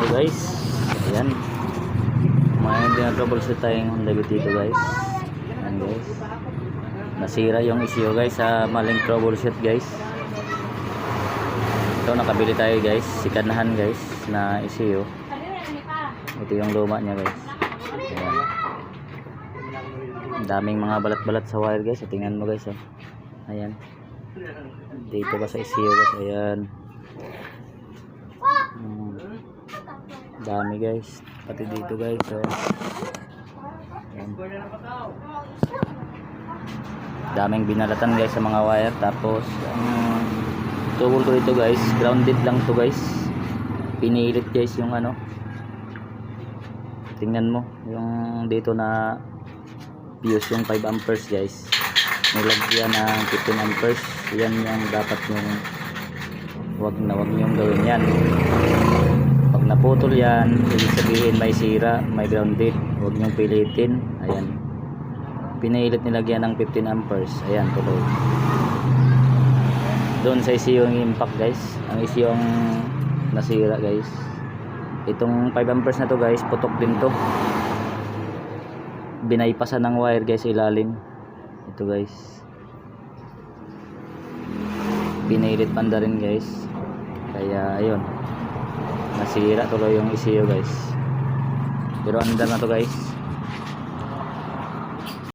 Okay guys, ayan, may troubleshoot tayong Honda Beat dito guys. Ayan guys, nasira yung ECU guys sa maling troubleshoot guys. Ito nakabili tayo guys, sikanahan guys na ECU. Ito yung luma niya guys. Ayan, daming mga balat-balat sa wire guys. Tingnan mo guys, oh. Ayan, dito pa sa ECU guys. Ayan, dami guys, pati dito guys. So, ayan, daming binalatan guys sa mga wire. Tapos tubol ko dito guys, grounded lang to guys, pinilit guys yung ano. Tingnan mo yung dito na fuse, yung 5 amperes guys, nilagyan ng 15 amperes. Yan yung dapat yung wag yung gawin yan. Pag naputol yan, ibig sabihin may sira, may grounded. Huwag niyong pilitin. Ayan, pinilit nilagyan ng 15 amperes. Ayan, tuloy doon sa ECU yung impact guys. Ang ECU yung nasira guys. Itong 5 amperes na to guys, putok din to, binaypasan ng wire guys ilalim. Ito guys, pinilit panda rin guys, kaya ayun, nasira tuloy yung ECU guys. Pero under na to guys.